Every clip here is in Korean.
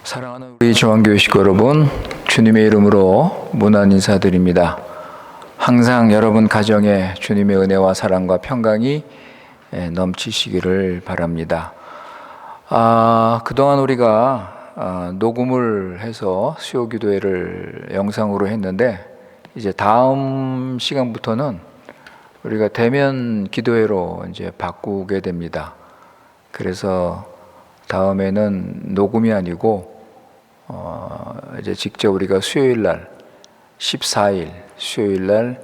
사랑하는 우리 저한교회 식구 여러분, 주님의 이름으로 문안 인사드립니다. 항상 여러분 가정에 주님의 은혜와 사랑과 평강이 넘치시기를 바랍니다. 그동안 우리가 녹음을 해서 수요 기도회를 영상으로 했는데, 이제 다음 시간부터는 우리가 대면 기도회로 이제 바꾸게 됩니다. 그래서 다음에는 녹음이 아니고 이제 직접 우리가 수요일 날 14일 수요일 날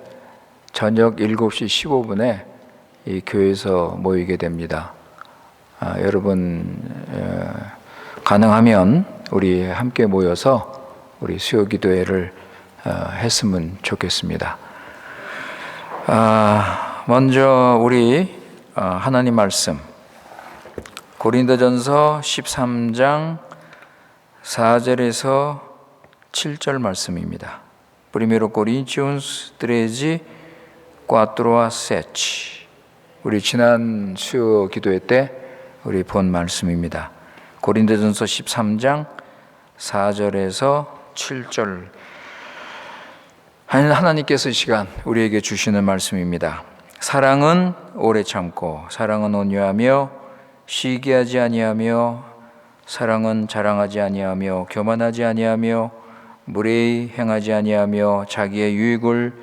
저녁 7시 15분에 이 교회에서 모이게 됩니다. 여러분 가능하면 우리 함께 모여서 우리 수요 기도회를 했으면 좋겠습니다. 먼저 우리 하나님 말씀 고린도전서 13장 4절에서 7절 말씀입니다. Primeiro Coríntios 13, 4 a 7. 우리 지난 수요 기도회 때 우리 본 말씀입니다. 고린도전서 13장 4절에서 7절. 하나님께서 이 시간 우리에게 주시는 말씀입니다. 사랑은 오래 참고, 사랑은 온유하며 시기하지 아니하며, 사랑은 자랑하지 아니하며 교만하지 아니하며 무례히 행하지 아니하며 자기의 유익을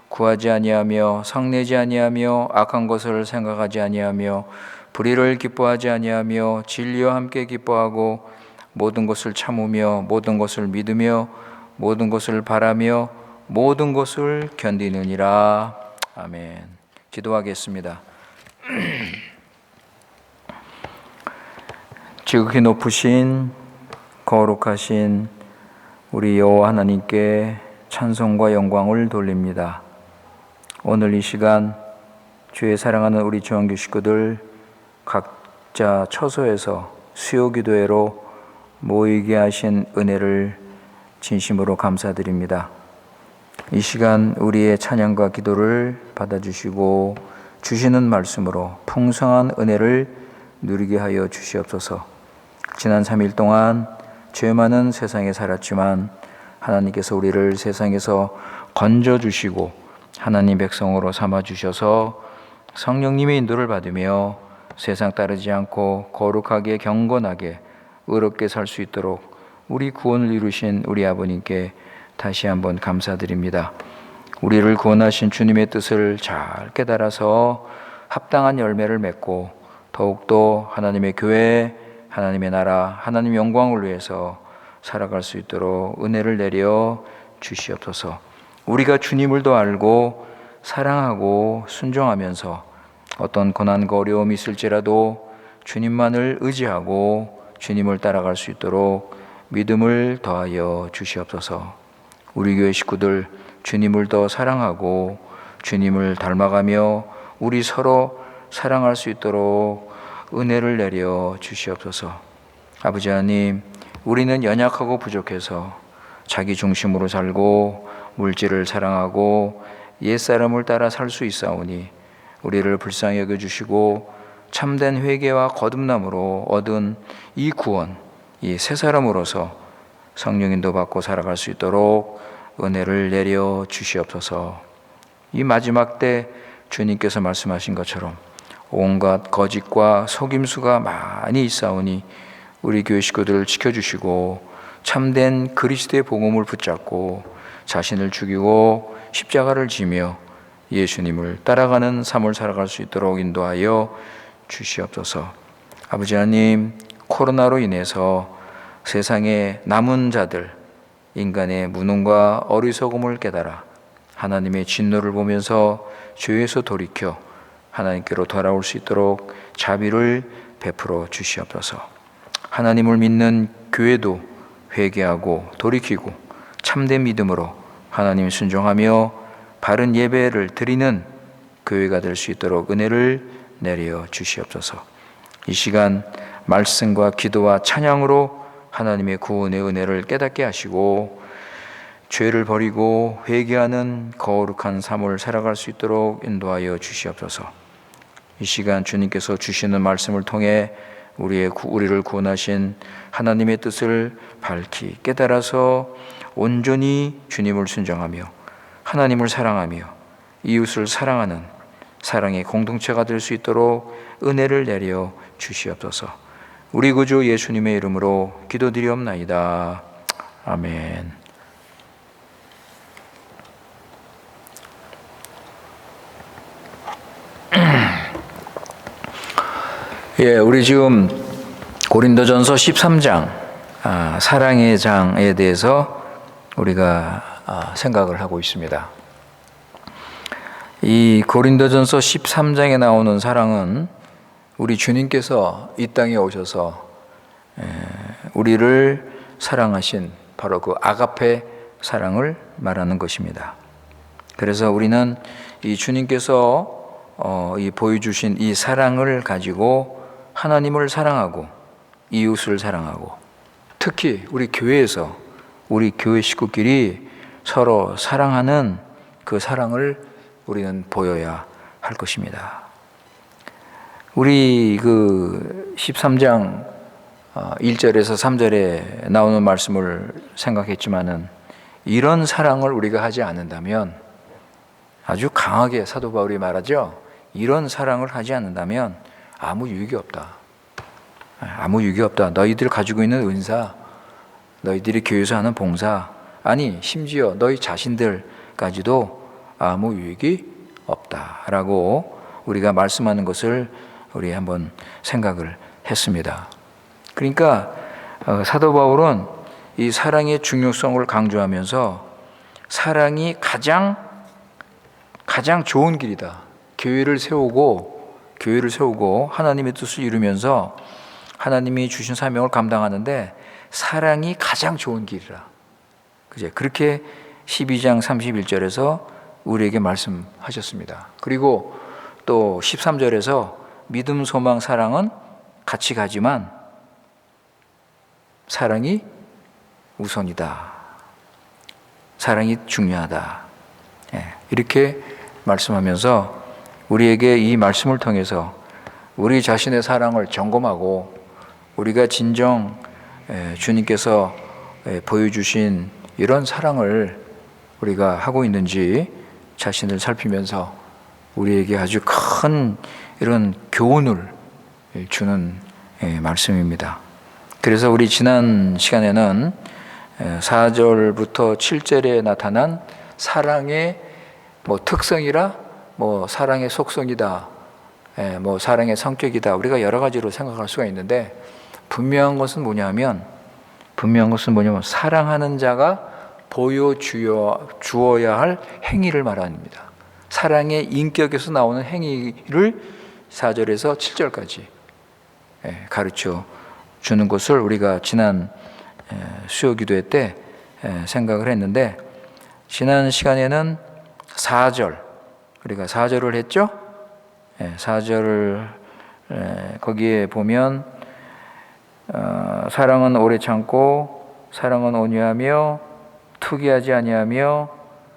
구하지 아니하며 성내지 아니하며 악한 것을 생각하지 아니하며 불의를 기뻐하지 아니하며 진리와 함께 기뻐하고 모든 것을 참으며 모든 것을 믿으며 모든 것을 바라며 모든 것을 견디느니라. 아멘. 기도하겠습니다. 지극히 높으신 거룩하신 우리 여호와 하나님께 찬송과 영광을 돌립니다. 오늘 이 시간 주의 사랑하는 우리 주한교 식구들 각자 처소에서 수요 기도회로 모이게 하신 은혜를 진심으로 감사드립니다. 이 시간 우리의 찬양과 기도를 받아주시고 주시는 말씀으로 풍성한 은혜를 누리게 하여 주시옵소서. 지난 3일 동안 죄 많은 세상에 살았지만 하나님께서 우리를 세상에서 건져주시고 하나님 백성으로 삼아주셔서 성령님의 인도를 받으며 세상 따르지 않고 거룩하게 경건하게 의롭게 살 수 있도록 우리 구원을 이루신 우리 아버님께 다시 한번 감사드립니다. 우리를 구원하신 주님의 뜻을 잘 깨달아서 합당한 열매를 맺고 더욱더 하나님의 교회, 하나님의 나라, 하나님 영광을 위해서 살아갈 수 있도록 은혜를 내려 주시옵소서. 우리가 주님을 더 알고 사랑하고 순종하면서 어떤 고난과 어려움이 있을지라도 주님만을 의지하고 주님을 따라갈 수 있도록 믿음을 더하여 주시옵소서. 우리 교회 식구들 주님을 더 사랑하고 주님을 닮아가며 우리 서로 사랑할 수 있도록 은혜를 내려 주시옵소서. 아버지 하나님, 우리는 연약하고 부족해서 자기 중심으로 살고 물질을 사랑하고 옛사람을 따라 살 수 있사오니 우리를 불쌍히 여겨주시고 참된 회개와 거듭남으로 얻은 이 구원, 이 새 사람으로서 성령 인도 받고 살아갈 수 있도록 은혜를 내려 주시옵소서. 이 마지막 때 주님께서 말씀하신 것처럼 온갖 거짓과 속임수가 많이 있사오니 우리 교회 식구들을 지켜주시고 참된 그리스도의 복음을 붙잡고 자신을 죽이고 십자가를 지며 예수님을 따라가는 삶을 살아갈 수 있도록 인도하여 주시옵소서. 아버지 하나님, 코로나로 인해서 세상에 남은 자들, 인간의 무능과 어리석음을 깨달아 하나님의 진노를 보면서 죄에서 돌이켜 하나님께로 돌아올 수 있도록 자비를 베풀어 주시옵소서. 하나님을 믿는 교회도 회개하고 돌이키고 참된 믿음으로 하나님 순종하며 바른 예배를 드리는 교회가 될 수 있도록 은혜를 내려 주시옵소서. 이 시간 말씀과 기도와 찬양으로 하나님의 구원의 은혜를 깨닫게 하시고 죄를 버리고 회개하는 거룩한 삶을 살아갈 수 있도록 인도하여 주시옵소서. 이 시간 주님께서 주시는 말씀을 통해 우리를 구원하신 하나님의 뜻을 밝히 깨달아서 온전히 주님을 순종하며 하나님을 사랑하며 이웃을 사랑하는 사랑의 공동체가 될 수 있도록 은혜를 내려 주시옵소서. 우리 구주 예수님의 이름으로 기도드리옵나이다. 아멘. 예, 우리 지금 고린도전서 13장 사랑의 장에 대해서 우리가 생각을 하고 있습니다. 이 고린도전서 13장에 나오는 사랑은 우리 주님께서 이 땅에 오셔서 우리를 사랑하신 바로 그 아가페 사랑을 말하는 것입니다. 그래서 우리는 이 주님께서 이 보여주신 이 사랑을 가지고 하나님을 사랑하고 이웃을 사랑하고 특히 우리 교회에서 우리 교회 식구끼리 서로 사랑하는 그 사랑을 우리는 보여야 할 것입니다. 우리 그 13장 1절에서 3절에 나오는 말씀을 생각했지만은 이런 사랑을 우리가 하지 않는다면 아주 강하게 사도 바울이 말하죠. 이런 사랑을 하지 않는다면 아무 유익이 없다. 아무 유익이 없다. 너희들 가지고 있는 은사, 너희들이 교회에서 하는 봉사, 아니 심지어 너희 자신들까지도 아무 유익이 없다라고 우리가 말씀하는 것을 우리 한번 생각을 했습니다. 그러니까 사도 바울은 이 사랑의 중요성을 강조하면서 사랑이 가장 좋은 길이다. 교회를 세우고 하나님의 뜻을 이루면서 하나님이 주신 사명을 감당하는데 사랑이 가장 좋은 길이라. 그제 그렇게 12장 31절에서 우리에게 말씀하셨습니다. 그리고 또 13절에서 믿음, 소망, 사랑은 같이 가지만 사랑이 우선이다. 사랑이 중요하다. 이렇게 말씀하면서 우리에게 이 말씀을 통해서 우리 자신의 사랑을 점검하고 우리가 진정 주님께서 보여주신 이런 사랑을 우리가 하고 있는지 자신을 살피면서 우리에게 아주 큰 이런 교훈을 주는 말씀입니다. 그래서 우리 지난 시간에는 4절부터 7절에 나타난 사랑의 특성이라 사랑의 속성이다, 사랑의 성격이다, 우리가 여러 가지로 생각할 수가 있는데 분명한 것은 뭐냐면 사랑하는 자가 보여주어야 할 행위를 말합니다. 사랑의 인격에서 나오는 행위를 4절에서 7절까지 가르쳐 주는 것을 우리가 지난 수요 기도회 때 생각을 했는데, 지난 시간에는 4절, 우리가 4절을 했죠. 4절을 거기에 보면 사랑은 오래 참고 사랑은 온유하며 투기하지 아니하며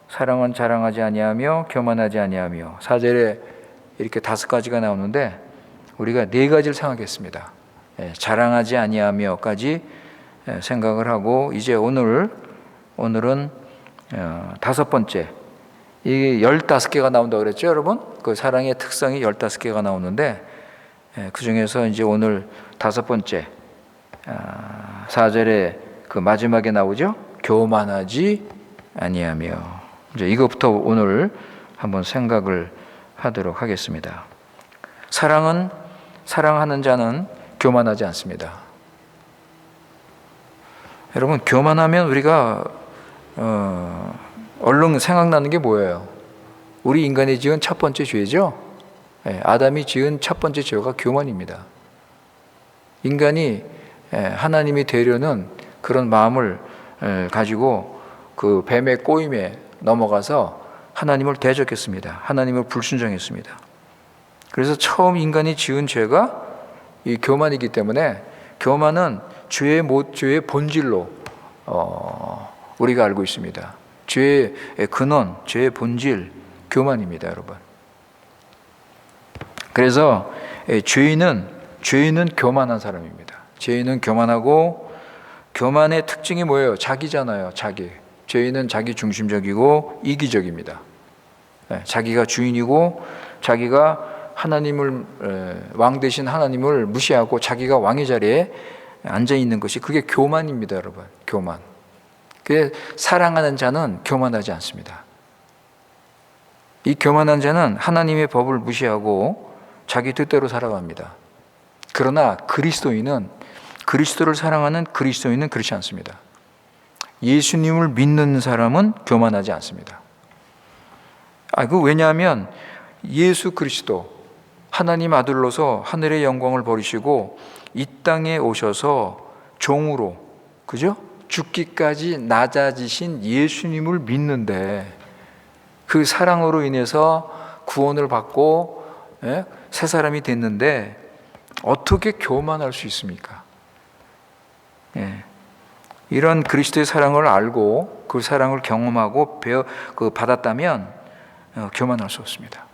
사랑은 자랑하지 아니하며 교만하지 아니하며, 4절에 이렇게 5가지가 나오는데 우리가 4가지를 생각했습니다. 자랑하지 아니하며까지 생각을 하고, 이제 오늘은 5번째, 이 15개가 나온다고 그랬죠, 여러분? 그 사랑의 특성이 15개가 나오는데 그 중에서 이제 오늘 5번째 4절에 그 마지막에 나오죠. 교만하지 아니하며. 이제 이것부터 오늘 한번 생각을 하도록 하겠습니다. 사랑하는 자는 교만하지 않습니다. 여러분, 교만하면 우리가 얼른 생각나는 게 뭐예요? 우리 인간이 지은 첫 번째 죄죠. 아담이 지은 첫 번째 죄가 교만입니다. 인간이 하나님이 되려는 그런 마음을 가지고 그 뱀의 꼬임에 넘어가서 하나님을 대적했습니다. 하나님을 불순종했습니다. 그래서 처음 인간이 지은 죄가 이 교만이기 때문에 교만은 죄의 본질로 우리가 알고 있습니다. 죄의 근원, 죄의 본질, 교만입니다, 여러분. 그래서 죄인은 죄인은 교만한 사람입니다. 죄인은 교만하고, 교만의 특징이 뭐예요? 자기잖아요. 자기. 죄인은 자기 중심적이고 이기적입니다. 자기가 주인이고 자기가 하나님을, 왕 대신 하나님을 무시하고 자기가 왕의 자리에 앉아 있는 것이, 그게 교만입니다, 여러분. 교만. 그게 사랑하는 자는 교만하지 않습니다. 이 교만한 자는 하나님의 법을 무시하고 자기 뜻대로 살아갑니다. 그러나 그리스도를 사랑하는 그리스도인은 그렇지 않습니다. 예수님을 믿는 사람은 교만하지 않습니다. 왜냐하면 예수 그리스도, 하나님 아들로서 하늘의 영광을 버리시고 이 땅에 오셔서 종으로, 그죠? 죽기까지 낮아지신 예수님을 믿는데, 그 사랑으로 인해서 구원을 받고 새 사람이 됐는데 어떻게 교만할 수 있습니까? 이런 그리스도의 사랑을 알고 그 사랑을 경험하고 받았다면 교만할 수 없습니다.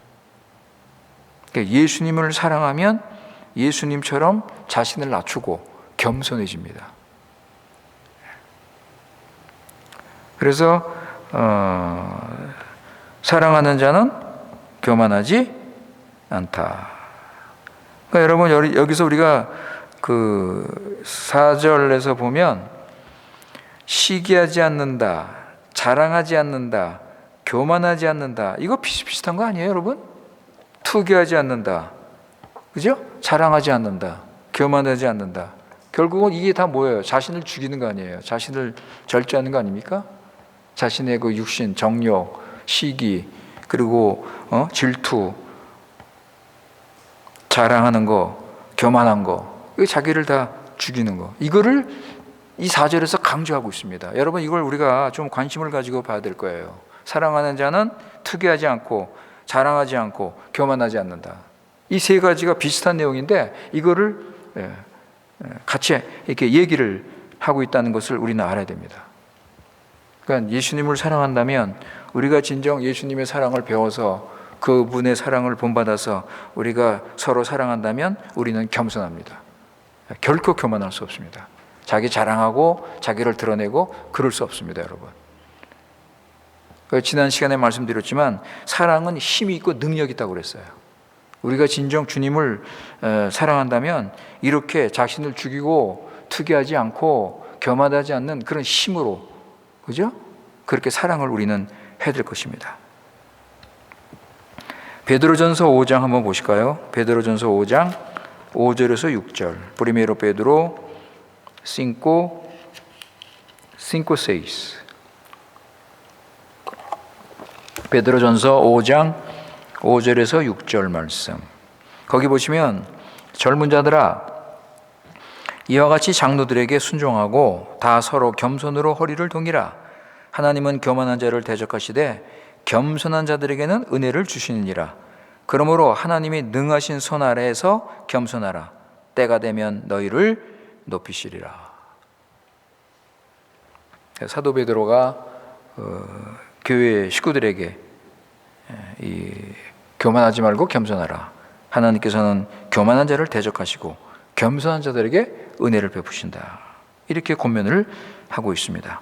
그러니까 예수님을 사랑하면 예수님처럼 자신을 낮추고 겸손해집니다. 그래서 사랑하는 자는 교만하지 않다. 그러니까 여러분, 여기서 우리가 그 4절에서 보면 시기하지 않는다, 자랑하지 않는다, 교만하지 않는다, 이거 비슷비슷한 거 아니에요, 여러분? 투기하지 않는다, 그죠? 자랑하지 않는다, 교만하지 않는다. 결국은 이게 다 뭐예요? 자신을 죽이는 거 아니에요? 자신을 절제하는 거 아닙니까? 자신의 그 육신, 정욕, 시기, 그리고 질투, 자랑하는 거, 교만한 거, 자기를 다 죽이는 거, 이거를 이 4절에서 강조하고 있습니다. 여러분, 이걸 우리가 좀 관심을 가지고 봐야 될 거예요. 사랑하는 자는 투기하지 않고 자랑하지 않고 교만하지 않는다. 이 세 가지가 비슷한 내용인데 이거를 같이 이렇게 얘기를 하고 있다는 것을 우리는 알아야 됩니다. 그러니까 예수님을 사랑한다면, 우리가 진정 예수님의 사랑을 배워서 그분의 사랑을 본받아서 우리가 서로 사랑한다면 우리는 겸손합니다. 결코 교만할 수 없습니다. 자기 자랑하고 자기를 드러내고 그럴 수 없습니다, 여러분. 지난 시간에 말씀드렸지만 사랑은 힘이 있고 능력이 있다고 그랬어요. 우리가 진정 주님을 사랑한다면 이렇게 자신을 죽이고 투기하지 않고 교만하지 않는 그런 힘으로, 그죠? 그렇게 사랑을 우리는 해야 될 것입니다. 베드로전서 5장 한번 보실까요? 베드로전서 5장 5절에서 6절. Primero Pedro 5, 6. 베드로전서 5장 5절에서 6절 말씀. 거기 보시면, 젊은 자들아, 이와 같이 장로들에게 순종하고 다 서로 겸손으로 허리를 동이라. 하나님은 교만한 자를 대적하시되 겸손한 자들에게는 은혜를 주시느니라. 그러므로 하나님이 능하신 손 아래에서 겸손하라. 때가 되면 너희를 높이시리라. 사도 베드로가 교회 식구들에게 교만하지 말고 겸손하라. 하나님께서는 교만한 자를 대적하시고 겸손한 자들에게 은혜를 베푸신다. 이렇게 권면을 하고 있습니다.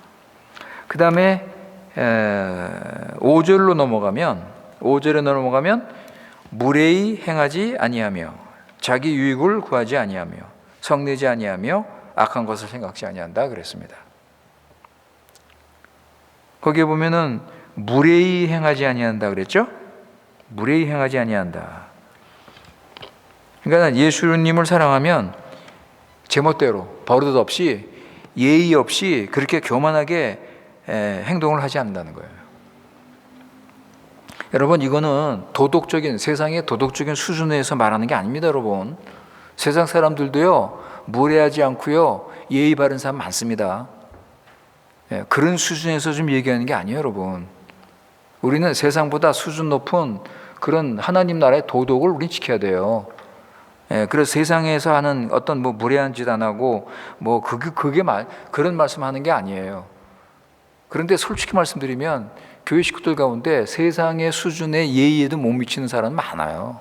그 다음에 5절로 넘어가면, 5절에 넘어가면 무례히 행하지 아니하며 자기 유익을 구하지 아니하며 성내지 아니하며 악한 것을 생각지 아니한다 그랬습니다. 거기에 보면은 무례히 행하지 아니한다 그랬죠? 무례히 행하지 아니한다. 그러니까 예수님을 사랑하면 제멋대로 버릇 없이 예의 없이 그렇게 교만하게 행동을 하지 않는다는 거예요. 여러분, 이거는 세상의 도덕적인 수준에서 말하는 게 아닙니다, 여러분. 세상 사람들도요, 무례하지 않고요, 예의 바른 사람 많습니다. 그런 수준에서 좀 얘기하는 게 아니에요, 여러분. 우리는 세상보다 수준 높은 그런 하나님 나라의 도덕을 우리 지켜야 돼요. 그래서 세상에서 하는 어떤 무례한 짓 안 하고 그런 말씀하는 게 아니에요. 그런데 솔직히 말씀드리면 교회 식구들 가운데 세상의 수준의 예의에도 못 미치는 사람은 많아요.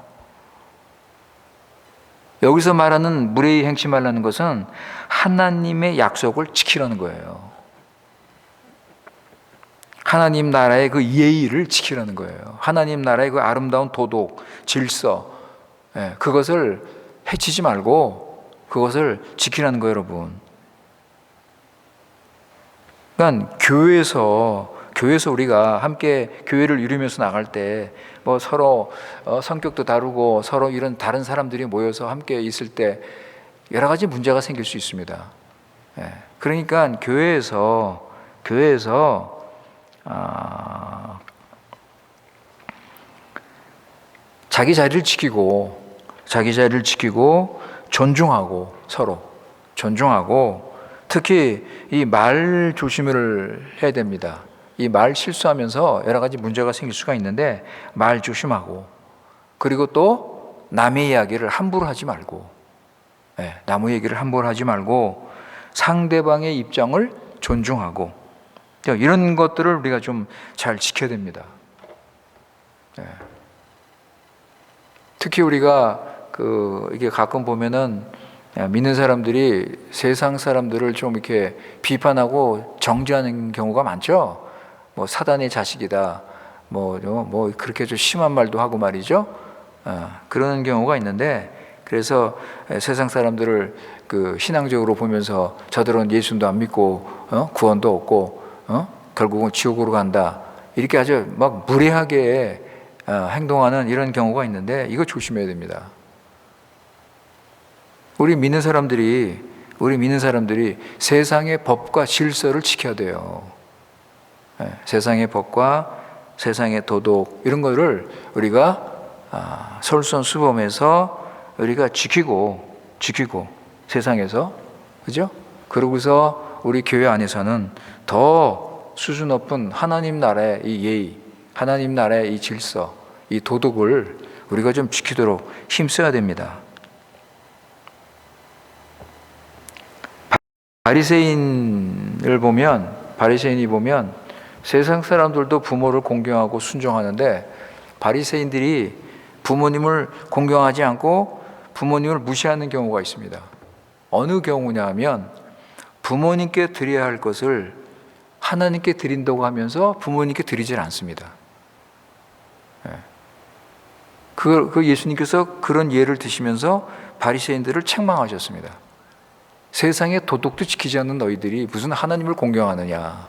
여기서 말하는 무례히 행치 말라는 것은 하나님의 약속을 지키라는 거예요. 하나님 나라의 그 예의를 지키라는 거예요. 하나님 나라의 그 아름다운 도덕, 질서, 그것을 해치지 말고 그것을 지키라는 거예요, 여러분. 그러니까 교회에서 우리가 함께 교회를 이루면서 나갈 때 뭐 서로 성격도 다르고 서로 이런 다른 사람들이 모여서 함께 있을 때 여러 가지 문제가 생길 수 있습니다. 그러니까 교회에서 자기 자리를 지키고 존중하고 서로 존중하고 특히 이 말 조심을 해야 됩니다. 이 말 실수하면서 여러 가지 문제가 생길 수가 있는데 말 조심하고 그리고 또 남의 이야기를 함부로 하지 말고 남의 얘기를 함부로 하지 말고 상대방의 입장을 존중하고 이런 것들을 우리가 좀 잘 지켜야 됩니다. 특히 우리가 이게 가끔 보면은 믿는 사람들이 세상 사람들을 좀 이렇게 비판하고 정죄하는 경우가 많죠. 뭐 사단의 자식이다. 뭐 그렇게 좀 심한 말도 하고 말이죠. 그런 경우가 있는데 그래서 세상 사람들을 신앙적으로 보면서 저들은 예수도 안 믿고 구원도 없고 결국은 지옥으로 간다. 이렇게 아주 막 무례하게 행동하는 이런 경우가 있는데 이거 조심해야 됩니다. 우리 믿는 사람들이 세상의 법과 질서를 지켜야 돼요. 세상의 법과 세상의 도덕 이런 거를 우리가 솔선수범해서 우리가 지키고 세상에서 그죠? 그러고서 우리 교회 안에서는 더 수준 높은 하나님 나라의 이 예의, 하나님 나라의 이 질서, 이 도덕을 우리가 좀 지키도록 힘써야 됩니다. 바리새인이 보면 세상 사람들도 부모를 공경하고 순종하는데 바리새인들이 부모님을 공경하지 않고 부모님을 무시하는 경우가 있습니다. 어느 경우냐 하면 부모님께 드려야 할 것을 하나님께 드린다고 하면서 부모님께 드리질 않습니다. 예수님께서 그런 예를 드시면서 바리새인들을 책망하셨습니다. 세상의 도덕도 지키지 않는 너희들이 무슨 하나님을 공경하느냐.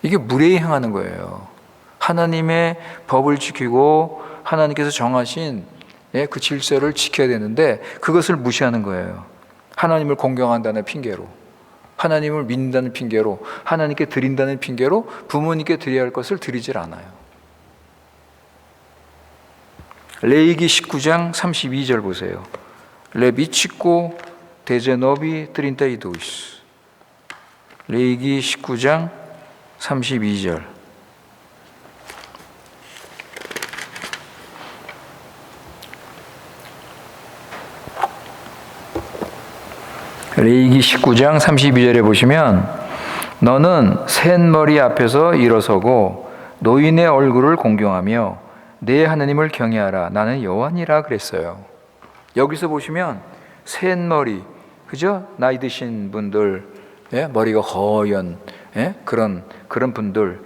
이게 무례히 행하는 거예요. 하나님의 법을 지키고 하나님께서 정하신 그 질서를 지켜야 되는데 그것을 무시하는 거예요. 하나님을 공경한다는 핑계로, 하나님을 믿는다는 핑계로, 하나님께 드린다는 핑계로 부모님께 드려야 할 것을 드리질 않아요. 레위기 19장 32절 보세요. 레비치코 데제노비 트린타이도이스. 레위기 19장 32절. 레위기 19장 32절에 보시면 너는 셋머리 앞에서 일어서고 노인의 얼굴을 공경하며 내 하나님을 경외하라. 나는 여호와니라 그랬어요. 여기서 보시면 셋머리, 그죠? 나이 드신 분들, 머리가 허연 그런 분들,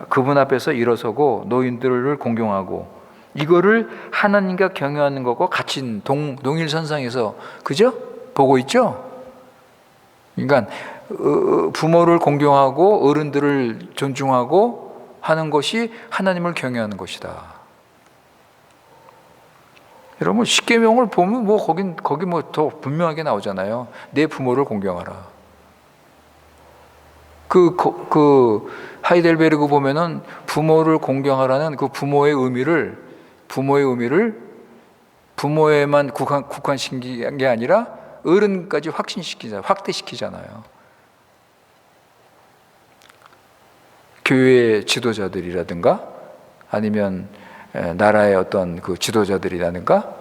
그분 앞에서 일어서고 노인들을 공경하고 이거를 하나님과 경외하는 것과 같이 동일선상에서 그죠? 보고 있죠? 그러니까 부모를 공경하고 어른들을 존중하고 하는 것이 하나님을 경외하는 것이다. 여러분 십계명을 보면 거기 더 분명하게 나오잖아요. 내 부모를 공경하라. 하이델베르그 보면은 부모를 공경하라는 그 부모의 의미를 부모에만 국한시킨 게 아니라 어른까지 확대시키잖아요. 교회 지도자들이라든가 아니면 나라의 어떤 그 지도자들이라든가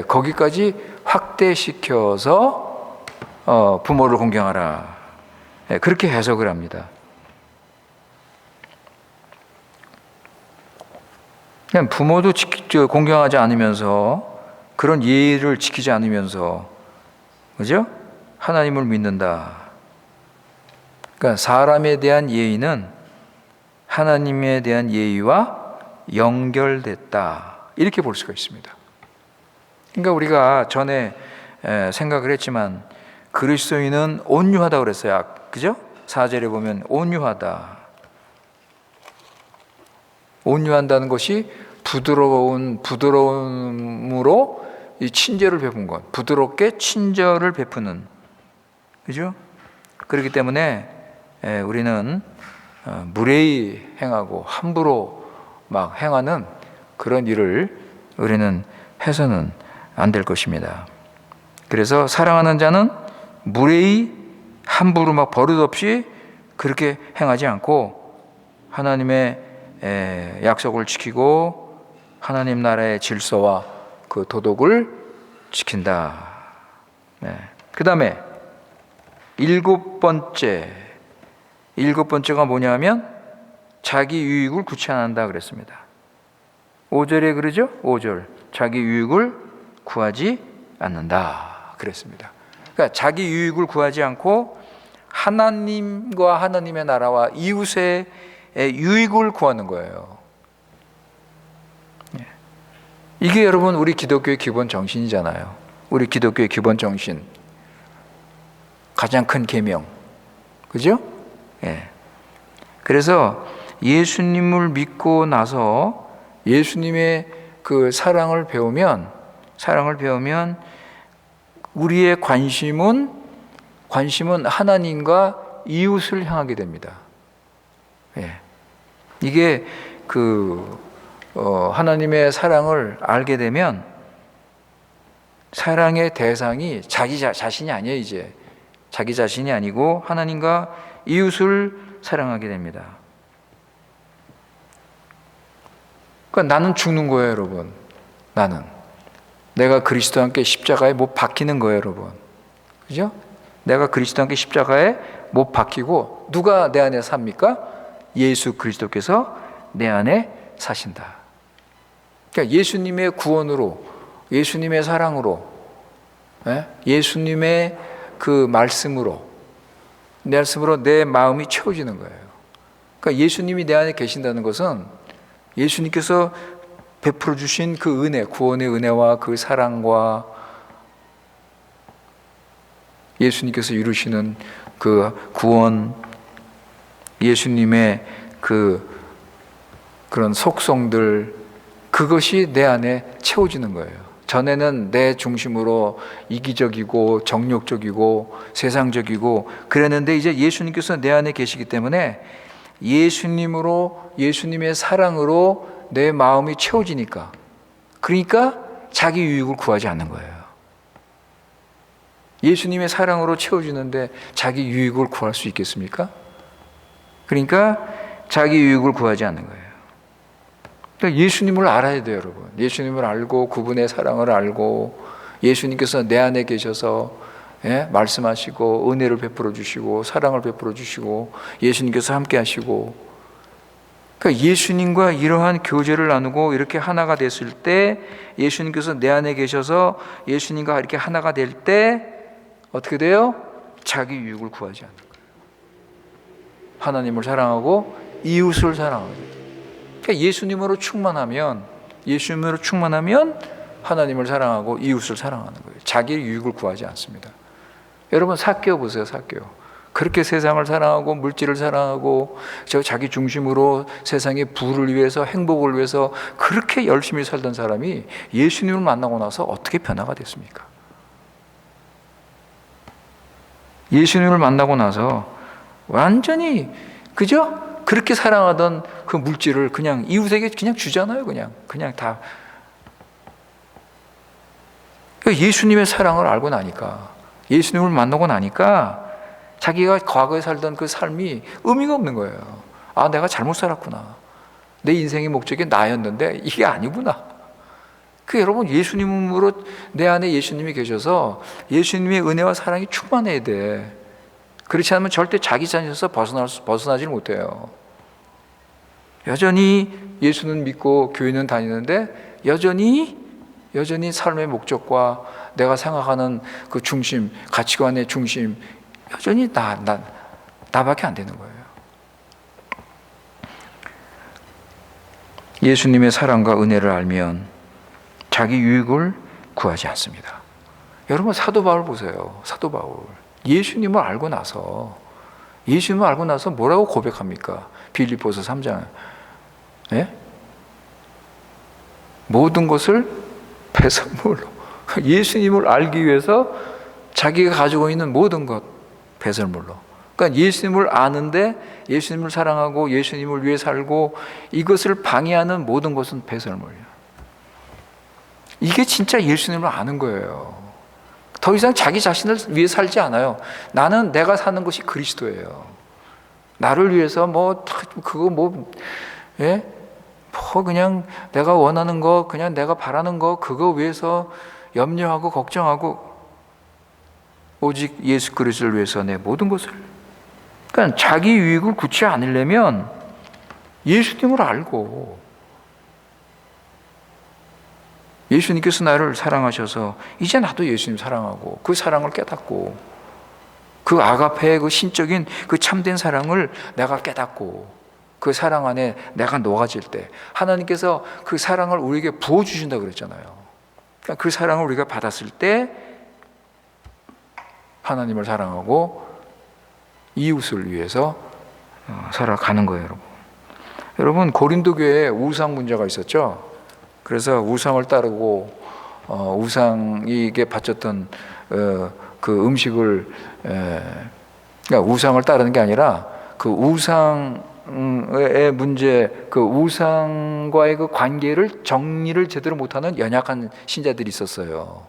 거기까지 확대시켜서 부모를 공경하라. 그렇게 해석을 합니다. 그냥 부모도 공경하지 않으면서 그런 예의를 지키지 않으면서, 그죠? 하나님을 믿는다. 그러니까 사람에 대한 예의는 하나님에 대한 예의와 연결됐다, 이렇게 볼 수가 있습니다. 그러니까 우리가 전에 생각을 했지만 그리스도인은 온유하다 그랬어요. 그죠? 4절에 보면 온유하다. 온유한다는 것이 부드러움으로 이 친절을 베푼 것, 부드럽게 친절을 베푸는, 그죠? 그렇기 때문에 우리는 무례히 행하고 함부로 막 행하는 그런 일을 우리는 해서는 안 될 것입니다. 그래서 사랑하는 자는 무례히 함부로 막 버릇없이 그렇게 행하지 않고 하나님의 약속을 지키고 하나님 나라의 질서와 그 도덕을 지킨다. 그 다음에 일곱 번째가 뭐냐면 자기 유익을 구체한다 그랬습니다. 5절에 그러죠? 5절 자기 유익을 구하지 않는다 그랬습니다. 그러니까 자기 유익을 구하지 않고 하나님과 하나님의 나라와 이웃의 유익을 구하는 거예요. 이게 여러분 우리 기독교의 기본 정신이잖아요. 우리 기독교의 기본 정신, 가장 큰 계명, 그죠? 그래서 예수님을 믿고 나서 예수님의 그 사랑을 배우면 우리의 관심은 하나님과 이웃을 향하게 됩니다. 이게 하나님의 사랑을 알게 되면 사랑의 대상이 자기 자신이 아니에요. 이제 자기 자신이 아니고 하나님과 이웃을 사랑하게 됩니다. 그러니까 나는 죽는 거예요, 여러분. 내가 그리스도와 함께 십자가에 못 박히는 거예요, 여러분. 그죠? 내가 그리스도와 함께 십자가에 못 박히고 누가 내 안에 삽니까? 예수 그리스도께서 내 안에 사신다. 그러니까 예수님의 구원으로, 예수님의 사랑으로, 예수님의 그 말씀으로 내 마음이 채워지는 거예요. 그러니까 예수님이 내 안에 계신다는 것은 예수님께서 베풀어 주신 그 은혜, 구원의 은혜와 그 사랑과 예수님께서 이루시는 그 구원, 예수님의 그런 속성들, 그것이 내 안에 채워지는 거예요. 전에는 내 중심으로 이기적이고 정욕적이고 세상적이고 그랬는데 이제 예수님께서 내 안에 계시기 때문에 예수님의 사랑으로 내 마음이 채워지니까, 그러니까 자기 유익을 구하지 않는 거예요. 예수님의 사랑으로 채워지는데 자기 유익을 구할 수 있겠습니까? 그러니까 자기 유익을 구하지 않는 거예요. 그러니까 예수님을 알아야 돼요, 여러분. 예수님을 알고 그분의 사랑을 알고 예수님께서 내 안에 계셔서 말씀하시고 은혜를 베풀어 주시고 사랑을 베풀어 주시고 예수님께서 함께 하시고, 그러니까 예수님과 이러한 교제를 나누고 이렇게 하나가 됐을 때, 예수님께서 내 안에 계셔서 예수님과 이렇게 하나가 될 때 어떻게 돼요? 자기 유익을 구하지 않는 거예요. 하나님을 사랑하고 이웃을 사랑하고. 그러니까 예수님으로 충만하면 하나님을 사랑하고 이웃을 사랑하는 거예요. 자기 유익을 구하지 않습니다. 여러분 삭개오 보세요. 삭개오. 그렇게 세상을 사랑하고 물질을 사랑하고 자기 중심으로 세상의 부를 위해서 행복을 위해서 그렇게 열심히 살던 사람이 예수님을 만나고 나서 어떻게 변화가 됐습니까? 예수님을 만나고 나서 완전히 그죠? 그렇게 사랑하던 그 물질을 그냥 이웃에게 그냥 주잖아요. 그냥 다. 예수님의 사랑을 알고 나니까, 예수님을 만나고 나니까 자기가 과거에 살던 그 삶이 의미가 없는 거예요. 아, 내가 잘못 살았구나. 내 인생의 목적이 나였는데 이게 아니구나. 여러분, 예수님으로 내 안에 예수님이 계셔서 예수님의 은혜와 사랑이 충만해야 돼. 그렇지 않으면 절대 자기 자신에서 벗어나질 못해요. 여전히 예수는 믿고 교회는 다니는데 여전히 여전히 삶의 목적과 내가 생각하는 그 중심, 가치관의 중심, 여전히 나밖에 안 되는 거예요. 예수님의 사랑과 은혜를 알면 자기 유익을 구하지 않습니다. 여러분, 사도 바울 보세요. 사도 바울. 예수님을 알고 나서 뭐라고 고백합니까? 빌립보서 3장. 예? 모든 것을 배설물로, 예수님을 알기 위해서 자기가 가지고 있는 모든 것 배설물로. 그러니까 예수님을 아는데, 예수님을 사랑하고 예수님을 위해 살고, 이것을 방해하는 모든 것은 배설물이에요. 이게 진짜 예수님을 아는 거예요. 더 이상 자기 자신을 위해 살지 않아요. 나는 내가 사는 것이 그리스도예요. 나를 위해서 그냥 내가 원하는 거, 그냥 내가 바라는 거, 그거 위해서 염려하고 걱정하고, 오직 예수 그리스도를 위해서 내 모든 것을. 그러니까 자기 유익을 굳지 않으려면 예수님을 알고, 예수님께서 나를 사랑하셔서 이제 나도 예수님 사랑하고, 그 사랑을 깨닫고, 그 아가페의 그 신적인 그 참된 사랑을 내가 깨닫고, 그 사랑 안에 내가 녹아질 때 하나님께서 그 사랑을 우리에게 부어주신다고 그랬잖아요. 그러니까 그 사랑을 우리가 받았을 때 하나님을 사랑하고 이웃을 위해서 살아가는 거예요. 여러분, 고린도 교회에 우상 문제가 있었죠. 그래서 우상을 따르고 우상에게 바쳤던 그 음식을, 그러니까 우상을 따르는 게 아니라 그 우상의 문제, 그 우상과의 그 관계를 정리를 제대로 못하는 연약한 신자들이 있었어요.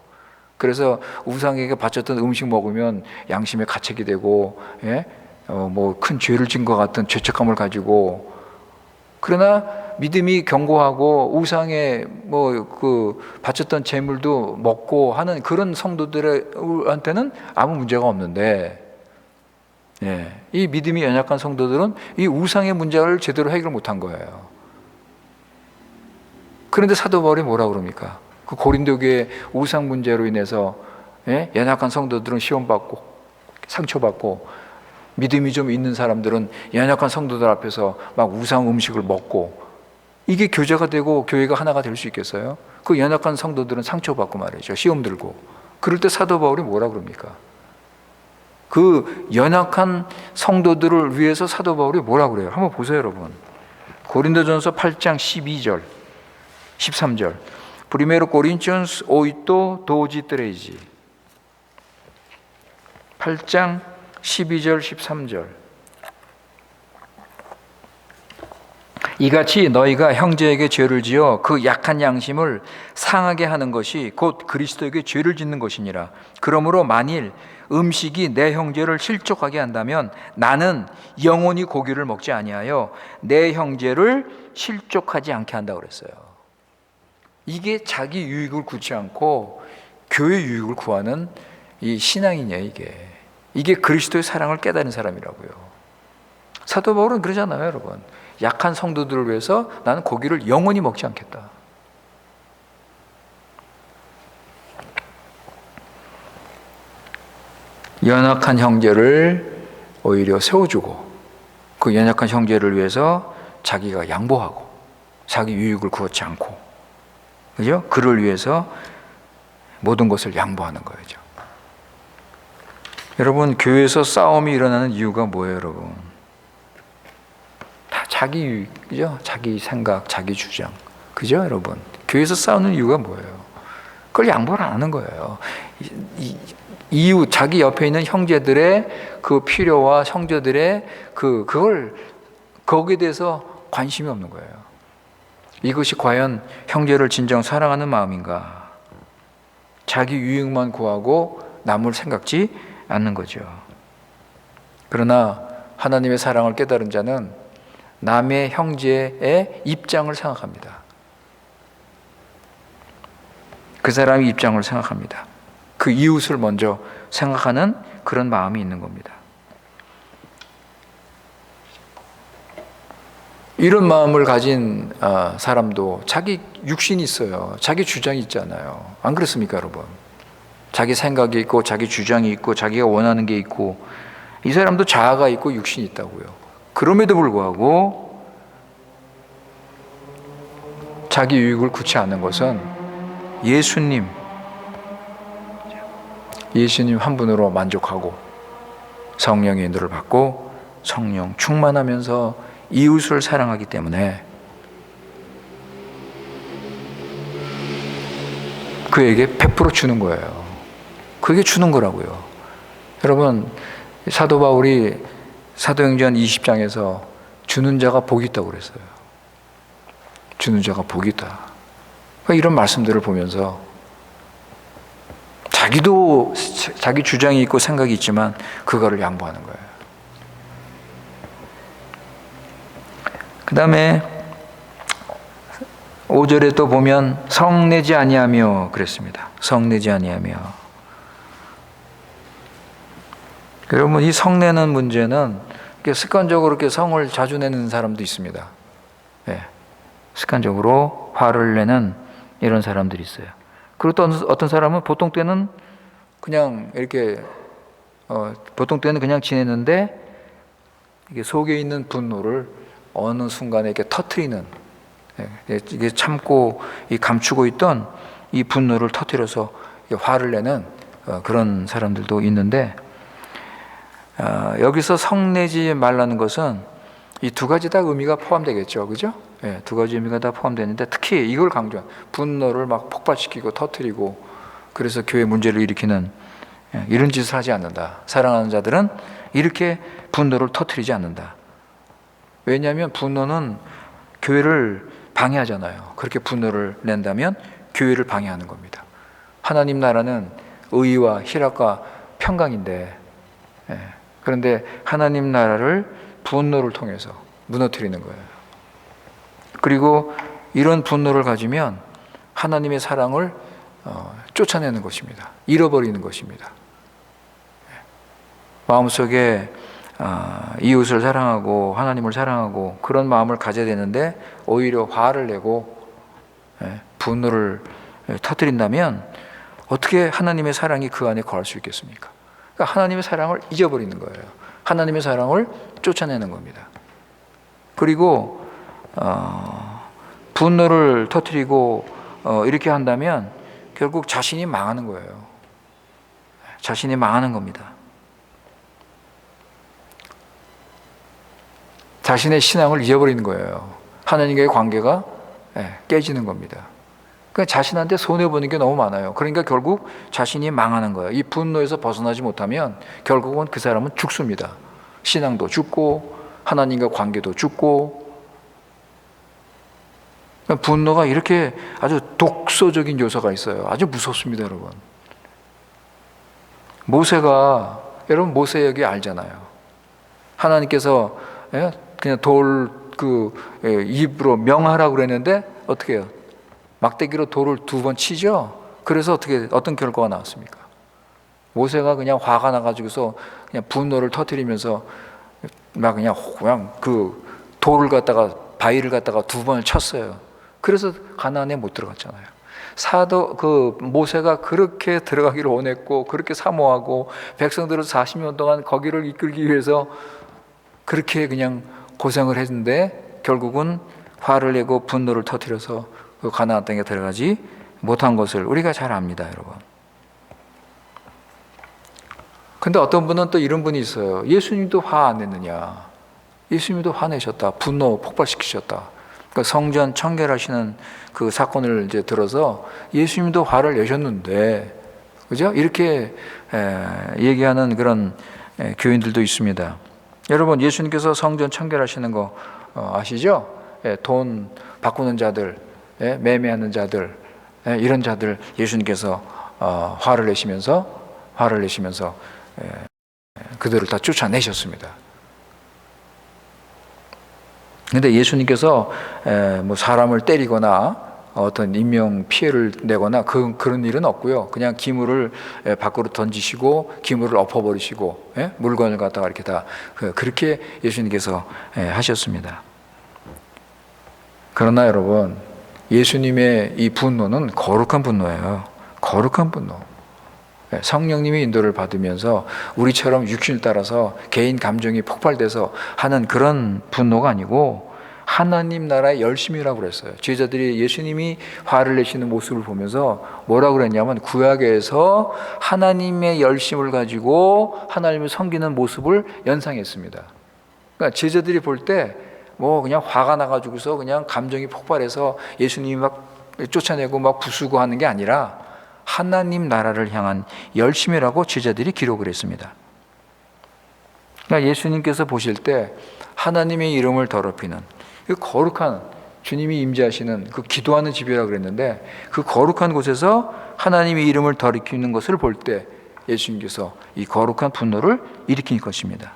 그래서 우상에게 바쳤던 음식 먹으면 양심에 가책이 되고, 큰 죄를 진 것 같은 죄책감을 가지고, 그러나 믿음이 견고하고 우상에 바쳤던 제물도 먹고 하는 그런 성도들한테는 아무 문제가 없는데, 이 믿음이 연약한 성도들은 이 우상의 문제를 제대로 해결 못한 거예요. 그런데 사도 바울이 뭐라 그럽니까? 그 고린도 교회 우상 문제로 인해서 연약한 성도들은 시험받고 상처받고, 믿음이 좀 있는 사람들은 연약한 성도들 앞에서 막 우상 음식을 먹고, 이게 교제가 되고 교회가 하나가 될 수 있겠어요? 그 연약한 성도들은 상처받고 말이죠. 시험 들고. 그럴 때 사도 바울이 뭐라 그럽니까? 그 연약한 성도들을 위해서 사도 바울이 뭐라 그래요? 한번 보세요, 여러분. 고린도전서 8장 12절, 13절. Primeiro Coríntios 8, 12, 13. 8장 12절, 13절. 이같이 너희가 형제에게 죄를 지어 그 약한 양심을 상하게 하는 것이 곧 그리스도에게 죄를 짓는 것이니라. 그러므로 만일 음식이 내 형제를 실족하게 한다면 나는 영원히 고기를 먹지 아니하여 내 형제를 실족하지 않게 한다 그랬어요. 이게 자기 유익을 구치 않고 교회 유익을 구하는 이 신앙이냐, 이게 그리스도의 사랑을 깨달은 사람이라고요. 사도 바울은 그러잖아요, 여러분. 약한 성도들을 위해서 나는 고기를 영원히 먹지 않겠다. 연약한 형제를 오히려 세워주고, 그 연약한 형제를 위해서 자기가 양보하고, 자기 유익을 구하지 않고, 그죠? 그를 위해서 모든 것을 양보하는 거죠. 여러분, 교회에서 싸움이 일어나는 이유가 뭐예요, 여러분? 다 자기 유익, 그죠? 자기 생각, 자기 주장, 그죠, 여러분? 교회에서 싸우는 이유가 뭐예요? 그걸 양보를 안 하는 거예요. 이웃, 자기 옆에 있는 형제들의 그 필요와 형제들의 그걸, 거기에 대해서 관심이 없는 거예요. 이것이 과연 형제를 진정 사랑하는 마음인가? 자기 유익만 구하고 남을 생각지 않는 거죠. 그러나 하나님의 사랑을 깨달은 자는 남의 형제의 입장을 생각합니다. 그 사람의 입장을 생각합니다. 그 이웃을 먼저 생각하는 그런 마음이 있는 겁니다. 이런 마음을 가진 사람도 자기 육신이 있어요. 자기 주장이 있잖아요. 안 그렇습니까, 여러분? 자기 생각이 있고 자기 주장이 있고 자기가 원하는 게 있고, 이 사람도 자아가 있고 육신이 있다고요. 그럼에도 불구하고 자기 유익을 구치 않는 것은 예수님 한 분으로 만족하고 성령의 인도를 받고 성령 충만하면서 이웃을 사랑하기 때문에 그에게 100% 주는 거예요. 그게 주는 거라고요. 여러분, 사도 바울이 사도행전 20장에서 주는 자가 복이 있다고 그랬어요. 주는 자가 복이 있다. 그러니까 이런 말씀들을 보면서 자기도 자기 주장이 있고 생각이 있지만 그거를 양보하는 거예요. 그 다음에 5절에 또 보면 성내지 아니하며 그랬습니다. 성내지 아니하며. 여러분, 이 성내는 문제는 습관적으로 이렇게 성을 자주 내는 사람도 있습니다. 네. 습관적으로 화를 내는 이런 사람들이 있어요. 그리고 또 어떤 사람은 보통 때는 그냥 이렇게 보통 때는 그냥 지내는데 이게 속에 있는 분노를 어느 순간에 이렇게 터트리는, 이게 참고 감추고 있던 이 분노를 터트려서 화를 내는 그런 사람들도 있는데, 여기서 성내지 말라는 것은 이 두 가지 다 의미가 포함되겠죠, 그죠? 네, 두 가지 의미가 다 포함되는데 특히 이걸 강조한 분노를 막 폭발시키고 터트리고 그래서 교회 문제를 일으키는 이런 짓을 하지 않는다. 사랑하는 자들은 이렇게 분노를 터트리지 않는다. 왜냐하면 분노는 교회를 방해하잖아요. 그렇게 분노를 낸다면 교회를 방해하는 겁니다. 하나님 나라는 의와 희락과 평강인데, 그런데 하나님 나라를 분노를 통해서 무너뜨리는 거예요. 그리고 이런 분노를 가지면 하나님의 사랑을 쫓아내는 것입니다. 잃어버리는 것입니다. 마음속에 이웃을 사랑하고 하나님을 사랑하고 그런 마음을 가져야 되는데 오히려 화를 내고 분노를 터뜨린다면 어떻게 하나님의 사랑이 그 안에 거할 수 있겠습니까? 그러니까 하나님의 사랑을 잊어버리는 거예요. 하나님의 사랑을 쫓아내는 겁니다. 그리고 분노를 터뜨리고 이렇게 한다면 결국 자신이 망하는 거예요. 자신이 망하는 겁니다. 자신의 신앙을 잊어버리는 거예요. 하나님과의 관계가 깨지는 겁니다. 그러니까 자신한테 손해보는 게 너무 많아요. 그러니까 결국 자신이 망하는 거예요. 이 분노에서 벗어나지 못하면 결국은 그 사람은 죽습니다. 신앙도 죽고 하나님과 관계도 죽고. 그러니까 분노가 이렇게 아주 독소적인 요소가 있어요. 아주 무섭습니다, 여러분. 여러분 모세 얘기 알잖아요. 하나님께서 그냥 입으로 명하라고 그랬는데 어떻게 해요? 막대기로 돌을 2번 치죠. 그래서 어떤 결과가 나왔습니까? 모세가 그냥 화가 나가지고서 그냥 분노를 터뜨리면서 막 그냥 그 바위를 갖다가 2번을 쳤어요. 그래서 가나안에 못 들어갔잖아요. 모세가 그렇게 들어가기를 원했고 그렇게 사모하고 백성들을 40년 동안 거기를 이끌기 위해서 그렇게 그냥 고생을 했는데 결국은 화를 내고 분노를 터뜨려서 그 가나안 땅에 들어가지 못한 것을 우리가 잘 압니다, 여러분. 근데 어떤 분은 또 이런 분이 있어요. 예수님도 화 안 냈느냐? 예수님도 화내셨다. 분노 폭발시키셨다. 그러니까 성전 청결하시는 그 사건을 이제 들어서 예수님도 화를 내셨는데, 그죠? 이렇게 얘기하는 그런 교인들도 있습니다. 여러분, 예수님께서 성전 청결하시는 거 아시죠? 돈 바꾸는 자들, 매매하는 자들, 이런 자들 예수님께서 화를 내시면서 그들을 다 쫓아내셨습니다. 그런데 예수님께서 뭐 사람을 때리거나 어떤 인명 피해를 내거나 그런 일은 없고요. 그냥 기물을 밖으로 던지시고 기물을 엎어버리시고 물건을 갖다가 이렇게 다 그렇게 예수님께서 하셨습니다. 그러나 여러분, 예수님의 이 분노는 거룩한 분노예요. 거룩한 분노. 성령님의 인도를 받으면서 우리처럼 육신을 따라서 개인 감정이 폭발돼서 하는 그런 분노가 아니고 하나님 나라의 열심이라고 그랬어요. 제자들이 예수님이 화를 내시는 모습을 보면서 뭐라고 그랬냐면 구약에서 하나님의 열심을 가지고 하나님을 섬기는 모습을 연상했습니다. 그러니까 제자들이 볼 때 뭐 그냥 화가 나가지고서 그냥 감정이 폭발해서 예수님이 막 쫓아내고 막 부수고 하는 게 아니라 하나님 나라를 향한 열심이라고 제자들이 기록을 했습니다. 그러니까 예수님께서 보실 때 하나님의 이름을 더럽히는 그 거룩한 주님이 임재하시는 그 기도하는 집이라고 그랬는데 그 거룩한 곳에서 하나님의 이름을 더럽히는 것을 볼 때 예수님께서 이 거룩한 분노를 일으킨 것입니다.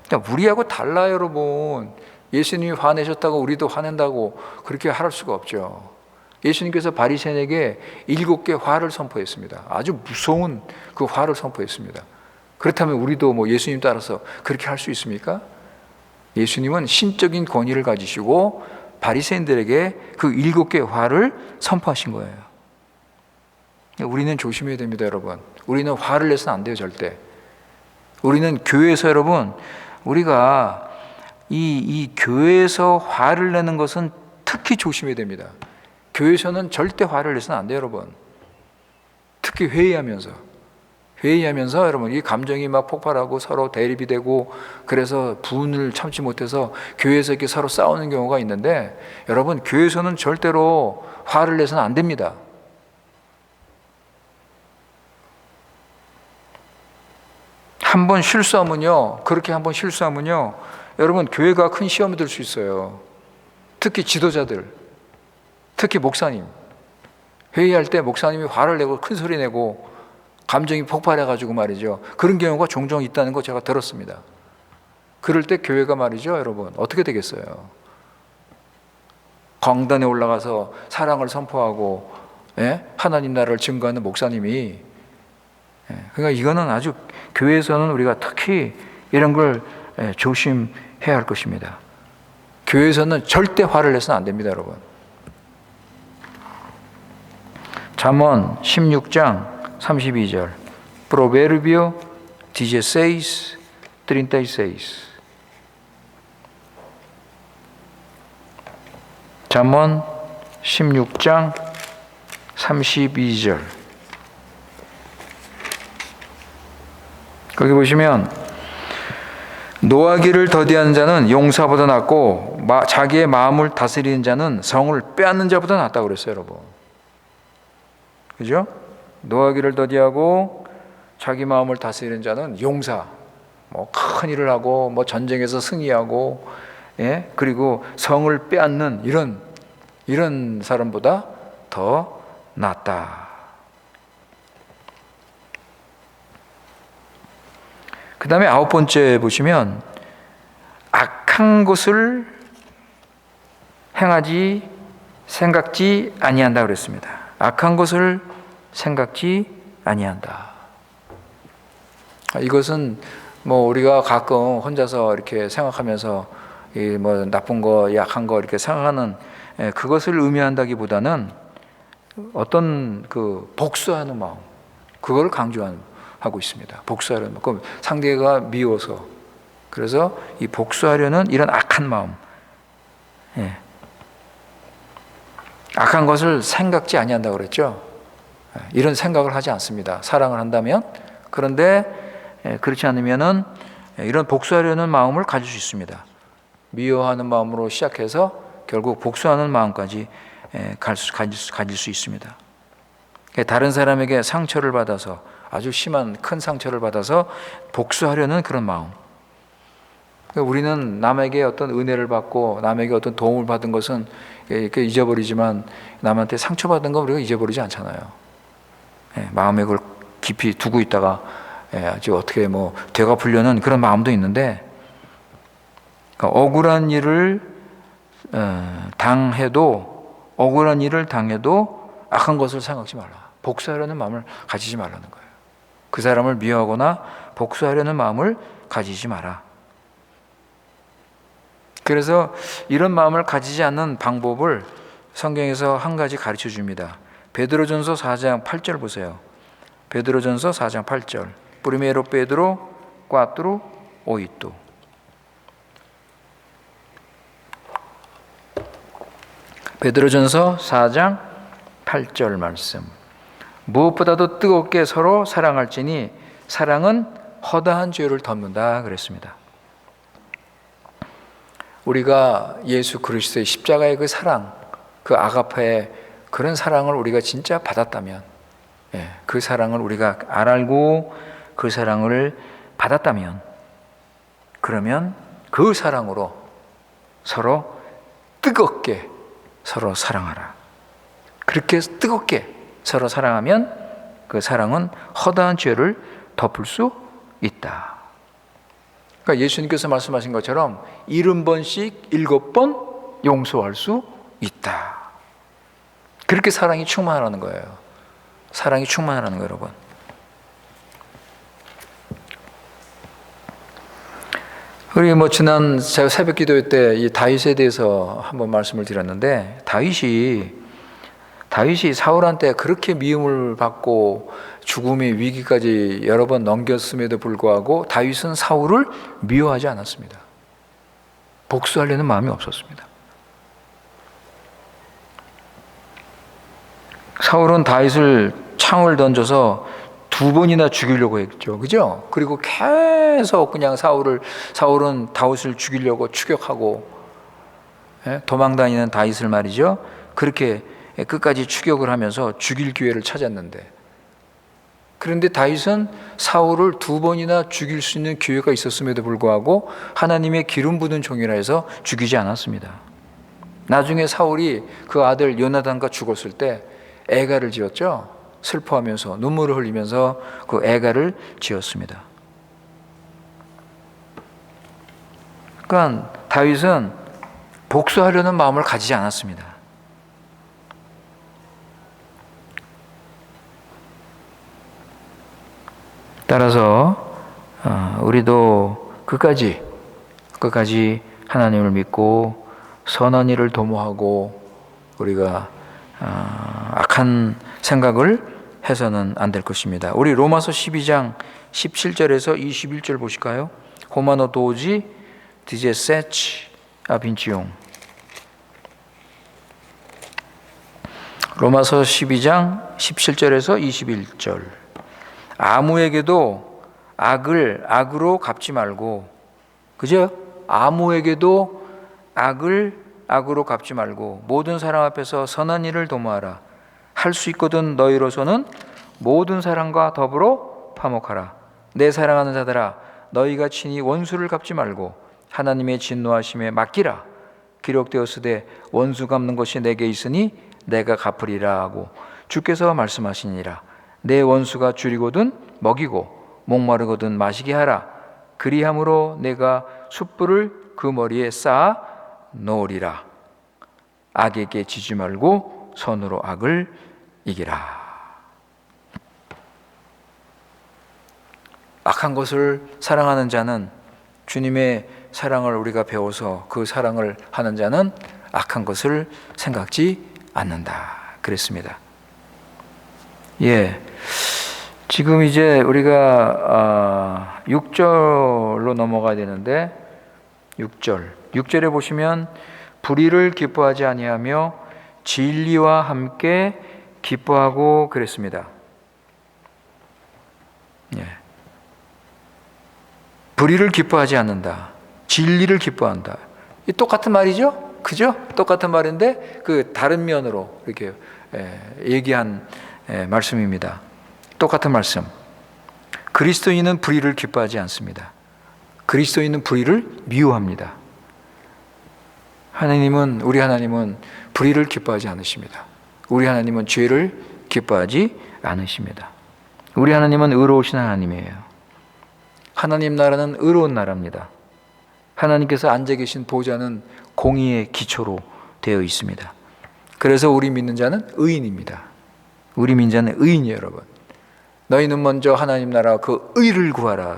그러니까 우리하고 달라요, 여러분. 예수님이 화내셨다고 우리도 화낸다고 그렇게 할 수가 없죠. 예수님께서 바리새인에게 7개 화를 선포했습니다. 아주 무서운 그 화를 선포했습니다. 그렇다면 우리도 뭐 예수님 따라서 그렇게 할 수 있습니까? 예수님은 신적인 권위를 가지시고 바리새인들에게 그 7개 화를 선포하신 거예요. 우리는 조심해야 됩니다, 여러분. 우리는 화를 내서는 안 돼요, 절대. 우리는 교회에서 여러분, 우리가 이 교회에서 화를 내는 것은 특히 조심해야 됩니다. 교회에서는 절대 화를 내서는 안 돼요, 여러분. 특히 회의하면서 여러분 이 감정이 막 폭발하고 서로 대립이 되고 그래서 분을 참지 못해서 교회에서 이렇게 서로 싸우는 경우가 있는데 여러분 교회에서는 절대로 화를 내서는 안 됩니다. 한번 실수하면요, 그렇게 한번 실수하면요, 여러분 교회가 큰 시험이 될 수 있어요. 특히 지도자들, 특히 목사님, 회의할 때 목사님이 화를 내고 큰 소리 내고 감정이 폭발해가지고 말이죠, 그런 경우가 종종 있다는 거 제가 들었습니다. 그럴 때 교회가 말이죠, 여러분 어떻게 되겠어요? 강단에 올라가서 사랑을 선포하고 하나님 나라를 증거하는 목사님이, 그러니까 이거는 아주 교회에서는 우리가 특히 이런 걸 조심해야 할 것입니다. 교회에서는 절대 화를 내서는 안 됩니다, 여러분. 잠언 16장 32절 Proverbio 16, 36. 잠언 16장 32절. 거기 보시면 노하기를 더디하는 자는 용사보다 낫고 자기의 마음을 다스리는 자는 성을 빼앗는 자보다 낫다고 그랬어요, 여러분. 그죠? 노하기를 더디하고 자기 마음을 다스리는 자는 용사, 뭐 큰 일을 하고 뭐 전쟁에서 승리하고, 그리고 성을 빼앗는 이런 사람보다 더 낫다. 그 다음에 9번째 보시면 악한 것을 행하지 생각지 아니한다 그랬습니다. 악한 것을 생각지 아니한다. 이것은 뭐 우리가 가끔 혼자서 이렇게 생각하면서 뭐 나쁜 거, 약한 거 이렇게 생각하는 그것을 의미한다기보다는 어떤 그 복수하는 마음, 그걸 강조하고 있습니다. 복수하려는 마음. 상대가 미워서, 그래서 이 복수하려는 이런 악한 마음, 악한 것을 생각지 아니한다고 그랬죠. 이런 생각을 하지 않습니다. 사랑을 한다면. 그런데 그렇지 않으면은 이런 복수하려는 마음을 가질 수 있습니다. 미워하는 마음으로 시작해서 결국 복수하는 마음까지 가질 수 있습니다. 다른 사람에게 상처를 받아서, 아주 심한 큰 상처를 받아서 복수하려는 그런 마음. 우리는 남에게 어떤 은혜를 받고 남에게 어떤 도움을 받은 것은 이렇게 잊어버리지만 남한테 상처받은 건 우리가 잊어버리지 않잖아요. 마음에 그걸 깊이 두고 있다가 아주 어떻게 뭐 되갚으려는 그런 마음도 있는데, 그러니까 억울한 일을 당해도 악한 것을 생각지 말라. 복수하려는 마음을 가지지 말라는 거예요. 그 사람을 미워하거나 복수하려는 마음을 가지지 마라. 그래서 이런 마음을 가지지 않는 방법을 성경에서 한 가지 가르쳐 줍니다. 베드로전서 4장 8절 보세요. 베드로전서 4장 8절. Primero Pedro 4:8. 베드로전서 4장 8절 말씀. 무엇보다도 뜨겁게 서로 사랑할지니 사랑은 허다한 죄를 덮는다 그랬습니다. 우리가 예수 그리스도의 십자가의 그 사랑, 그 아가페의 그런 사랑을 우리가 진짜 받았다면, 그 사랑을 우리가 알고 그 사랑을 받았다면, 그러면 그 사랑으로 서로 뜨겁게 서로 사랑하라. 그렇게 뜨겁게 서로 사랑하면 그 사랑은 허다한 죄를 덮을 수 있다. 그러니까 예수님께서 말씀하신 것처럼 70번씩 7번 용서할 수 있다. 그렇게 사랑이 충만하는 거예요. 사랑이 충만하는 거예요, 여러분. 우리 지난 제가 새벽 기도 때 이 다윗에 대해서 한번 말씀을 드렸는데, 다윗이 사울한테 그렇게 미움을 받고 죽음의 위기까지 여러 번 넘겼음에도 불구하고 다윗은 사울을 미워하지 않았습니다. 복수하려는 마음이 없었습니다. 사울은 다윗을 창을 던져서 2번이나 죽이려고 했죠. 그죠? 그리고 계속 그냥 사울은 다윗을 죽이려고 추격하고, 도망다니는 다윗을 말이죠. 그렇게 끝까지 추격을 하면서 죽일 기회를 찾았는데, 그런데 다윗은 사울을 2번이나 죽일 수 있는 기회가 있었음에도 불구하고 하나님의 기름 부은 종이라 해서 죽이지 않았습니다. 나중에 사울이 그 아들 요나단과 죽었을 때 애가를 지었죠. 슬퍼하면서 눈물을 흘리면서 그 애가를 지었습니다. 그러니까 다윗은 복수하려는 마음을 가지지 않았습니다. 따라서 우리도 끝까지 하나님을 믿고 선한 일을 도모하고 우리가 악한 생각을 해서는 안 될 것입니다. 우리 로마서 12장 17절에서 21절 보실까요? Romano 12, 17 a 21. 로마서 12장 17절에서 21절. 아무에게도 악을 악으로 갚지 말고, 그죠? 아무에게도 악을 악으로 갚지 말고 모든 사람 앞에서 선한 일을 도모하라. 할 수 있거든 너희로서는 모든 사람과 더불어 화목하라. 내 사랑하는 자들아, 너희가 친히 원수를 갚지 말고 하나님의 진노하심에 맡기라. 기록되었으되 원수 갚는 것이 내게 있으니 내가 갚으리라 하고 주께서 말씀하시니라. 내 원수가 줄이거든 먹이고 목마르거든 마시게 하라. 그리함으로 내가 숯불을 그 머리에 쌓아 놓으리라. 악에게 지지 말고 선으로 악을 이기라. 악한 것을 사랑하는 자는, 주님의 사랑을 우리가 배워서 그 사랑을 하는 자는 악한 것을 생각지 않는다 그랬습니다. 지금 이제 우리가 6절로 넘어가야 되는데, 6절에 보시면 불의를 기뻐하지 아니하며 진리와 함께 기뻐하고 그랬습니다. 불의를 기뻐하지 않는다, 진리를 기뻐한다. 이 똑같은 말이죠, 그죠? 똑같은 말인데 그 다른 면으로 이렇게 얘기한 말씀입니다. 똑같은 말씀. 그리스도인은 불의를 기뻐하지 않습니다. 그리스도인은 불의를 미워합니다. 우리 하나님은 불의를 기뻐하지 않으십니다. 우리 하나님은 죄를 기뻐하지 않으십니다. 우리 하나님은 의로우신 하나님이에요. 하나님 나라는 의로운 나라입니다. 하나님께서 앉아 계신 보좌는 공의의 기초로 되어 있습니다. 그래서 우리 믿는 자는 의인입니다. 우리 믿는 자는 의인이에요, 여러분. 너희는 먼저 하나님 나라와 그 의를 구하라.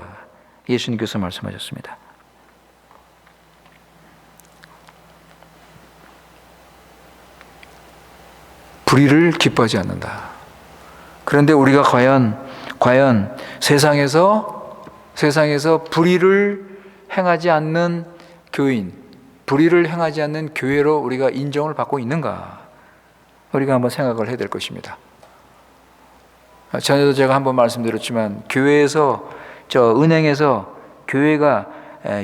예수님께서 말씀하셨습니다. 불의를 기뻐하지 않는다. 그런데 우리가 과연 세상에서 불의를 행하지 않는 교인, 불의를 행하지 않는 교회로 우리가 인정을 받고 있는가? 우리가 한번 생각을 해야 될 것입니다. 전에도 제가 한번 말씀드렸지만 은행에서 교회가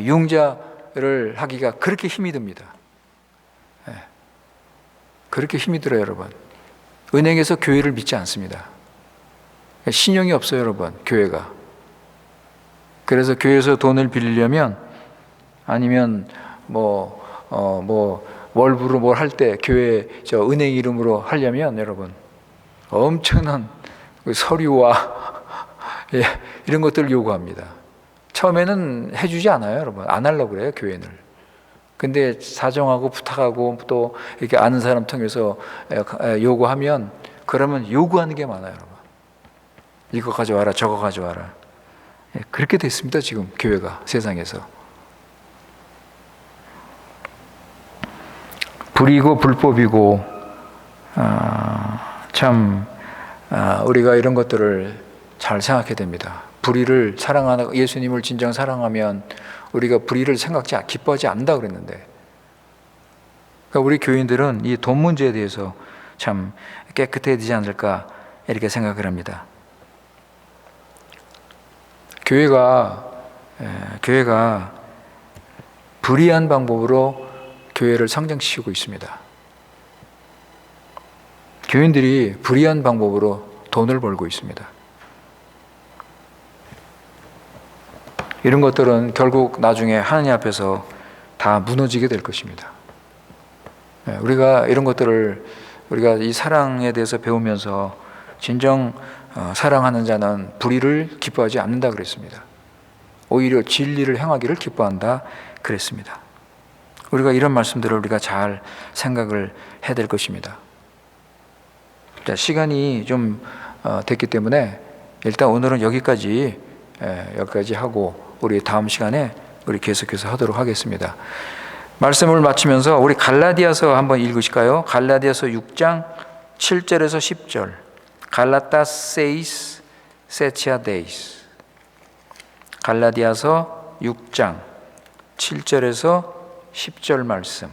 융자를 하기가 그렇게 힘이 듭니다. 그렇게 힘이 들어요, 여러분. 은행에서 교회를 믿지 않습니다. 신용이 없어요, 여러분, 교회가. 그래서 교회에서 돈을 빌리려면, 아니면 월부로 뭘 할 때 교회 은행 이름으로 하려면, 여러분, 엄청난 서류와 이런 것들을 요구합니다. 처음에는 해주지 않아요, 여러분. 안 하려고 그래요, 교회는. 근데 사정하고 부탁하고 또 이렇게 아는 사람 통해서 요구하면, 그러면 요구하는 게 많아요, 여러분. 이거 가져와라, 저거 가져와라. 그렇게 됐습니다, 지금 교회가 세상에서. 불이고 불법이고, 우리가 이런 것들을 잘 생각해야 됩니다. 불의를 사랑하는, 예수님을 진정 사랑하면 우리가 불의를 기뻐하지 않는다 그랬는데, 그러니까 우리 교인들은 이 돈 문제에 대해서 참 깨끗해야 되지 않을까 이렇게 생각을 합니다. 교회가 불의한 방법으로 교회를 성장시키고 있습니다. 교인들이 불의한 방법으로 돈을 벌고 있습니다. 이런 것들은 결국 나중에 하나님 앞에서 다 무너지게 될 것입니다. 우리가 이런 것들을, 우리가 이 사랑에 대해서 배우면서 진정 사랑하는 자는 불의를 기뻐하지 않는다 그랬습니다. 오히려 진리를 행하기를 기뻐한다 그랬습니다. 우리가 이런 말씀들을 우리가 잘 생각을 해야 될 것입니다. 자, 시간이 좀 됐기 때문에 일단 오늘은 여기까지 하고, 우리 다음 시간에 우리 계속해서 하도록 하겠습니다. 말씀을 마치면서 우리 갈라디아서 한번 읽으실까요? 갈라디아서 6장 7절에서 10절. 갈라타 세이스 세치아 데이스. 갈라디아서 6장 7절에서 10절 말씀.